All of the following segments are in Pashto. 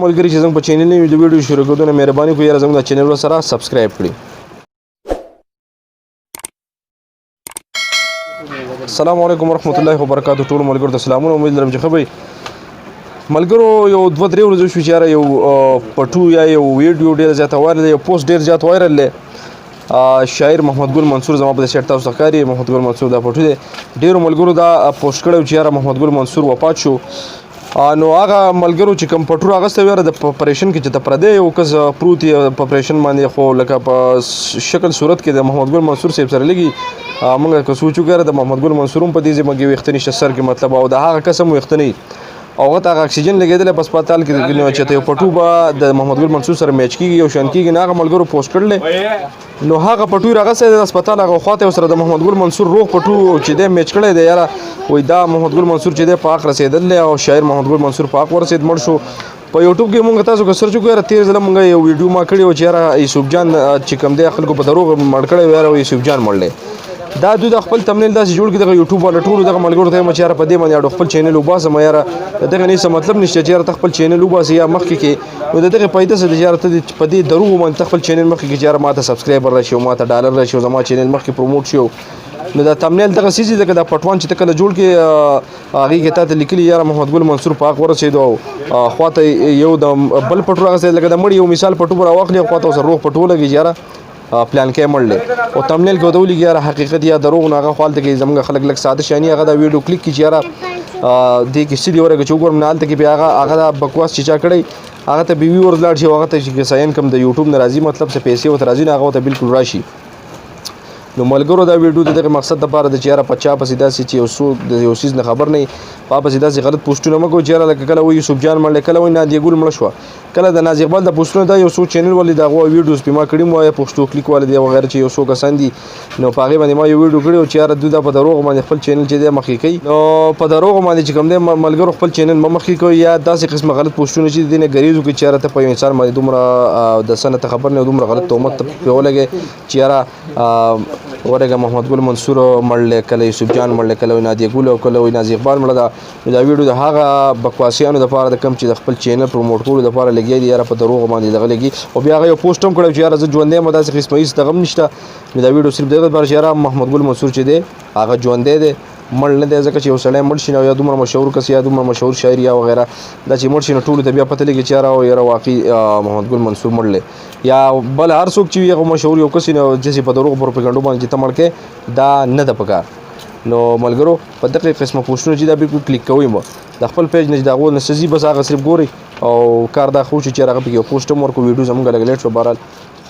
ملګری چې زموږ په چینل نه د ویډیو شروع کېدو نه مهرباني کوئ یاره زموږ د چینل سره سبسکرایب کړئ. السلام علیکم ورحمۃ اللہ وبرکاتہ. ټول ملګرو ته سلامونه. امید لرم چې ښه به ملګرو یو 2-3 ورځې شو چې یاره یو پټو یا یو ویډیو ډېر زیات وایرل دی، یو پوسټ ډېر زیات وایرل دی. شاعر محمد ګل منصور زما په سیټ تاسو ته ښکاري محمد ګل منصور دا پټو دی. ډېرو ملګرو دا پوسټ کړی چې یاره محمد ګل منصور وفات شو. نو هغه ملګرو چې کوم پټو راغستی و یاره د پریشن کې چې ته پردی یو کس پروت یې په پریشن باندې، خو لکه په شکل صورت کې د محمد ګل منصور صاحب سره لګي موږ که سوچ وکړو د محمد ګل منصور هم په دې ځای کې ویښته نشته سر کې مطلب، او د هغه کس هم ویښته نه وي او هغه ته هغه اکسیجن لګېدلی په هسپتال کې چې ته یو پټو به د محمد ګل منصور سره میچ کېږي یو شان کېږي. نه هغه ملګرو پوسټ کړلی نو هغه پټو یې راغستی د هسپتال هغه خوا ته سره د محمد ګل منصور روغ پټو چې دی میچ کړی دی یاره وایي دا محمد ګل منصور چې دی په حق رسېدلی او شاعر محمد ګل منصور په حق ورسېد مړ شو. په یوټیوب کې مونږ تاسو که سرچ وکړو یاره تېر ځله مونږ یو ویډیو ما کړی و چې یاره یوسف جان چې کوم دی خلکو په دروغ مړ کړی و یاره یوسف جان مړ دی. دا دوی د خپل تمنیل داسې جوړ کړي دغه یوټیوب والا ټولو دغه ملګرو ته یم چې یاره په دې باندې اډو خپل چینل وباسم یاره دغه نه څه مطلب نشته چې یاره ته خپل چینل وباسې یا مخکې کې نو د دغې فایده څه ده چې یاره ته په دې دروغو باندې ته خپل چینل مخکې کې چې یاره ما ته سبسکرایبر راشي او ما ته ډالر راشي او زما چینل مخکې پروموټ شي. نو دا تمنیل دغه څیز دی لکه دا پټوان چې ته کله جوړ کړې هغې کې تا ته لیکلي یاره محمد ګل منصور په حق ورسېدو او خوا ته یو د بل پټو راغستی لکه د مړي یو مثال پټو به راواخلي او خوا ته ورسره روغ پټو ولګي چې یاره پلان کې مړ دی او تمنیل کې ورته ولیکي یاره حقیقت یا دروغ نو هغه خو هلته کې زموږ خلک لږ ساده شاني هغه دا ویډیو کلیک کړي چې یاره دې کې څه دي ورکه چې وګورم نه هلته کې بیا هغه دا بکواس چې چا کړی هغه ته بي وي ور لاړ شي او هغه ته چې ساین کم د یوټیوب نه راځي مطلب څه پیسې ورته راځي نه هغه ورته بالکل راشي. نو ملګرو دا ویډیو د دغه مقصد لپاره د چې یاره په چا پسې داسې چې یو څوک د یو څیز نه خبر نه وي په پسې داسې غلط پوسټونه مه کوئ چې یاره لکه کله وایي یوسف جان مړ دی، کله وایي نازیه ګل مړه شوه، کله د نازیه اقبال د پوسټونه دا یو څو چینل والي د هغو ویډیوز پې ما کړي وو یا پښتو کلیک والي دی وغیره چې یو څو کسان دي نو په هغې باندې ما یو ویډیو کړی و چې یاره دوی دا په دروغو باندې خپل چینل چې دی مخکې کوي. نو په دروغو باندې چې کوم دی ملګرو خپل چینل مه مخکې کوئ یا داسې قسمه غلط پوسټونه چې دې نه ګریز وکړي چې یاره ته په یو انسان باندې دومره د څه نه ته خبر نه دومره غلط تهمت ته پرې ولګې چې یاره ورګه محمد ګل منصور مړ دی، کله یوسف جان مړ دی، کله وایي نادیه ګل او کله وایي نازیه اقبال مړه ده. نو دا ویډیو د هغه بکواسیانو دپاره د کوم چې د خپل چینل پروموټ کولو دپاره لګیا دي یاره په دروغو باندې دغه لګي او بیا هغه یو پوسټ هم کړی چې یاره زه ژوندی یم داسې قسمه هېڅ دغه هم نشته. نو دا ویډیو صرف دغه دپاره چې یاره محمد ګل منصور چې دی هغه ژوندی دی مړ نه دی، ځکه چې یو سړی مړ شي نو یا دومره مشهور کس یا دومره مشهور شاعر یا وغیره دا چې مړ شي نو ټولو ته بیا پته لګي چې یاره واقعي محمد ګل منصور مړ دی یا بل هر څوک چې وي هغه مشهور یو کس نو داسې په دروغو پروپیګنډو باندې چې ته مړ کې دا نه ده پکار. نو ملګرو په دغه قسمه پوسټونه چې دا بالکل کلیک کوئ مه د خپل پیج نه چې د هغو نه څه ځي بس هغه صرف ګورئ او کار دا خو چې هغه پکې یو پوسټ هم ورکړو ویډیوز هم لږ لیټ شو بهرحال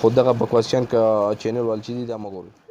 خو دغه بکواسیان که چینل وال چې دي دا مه ګورئ.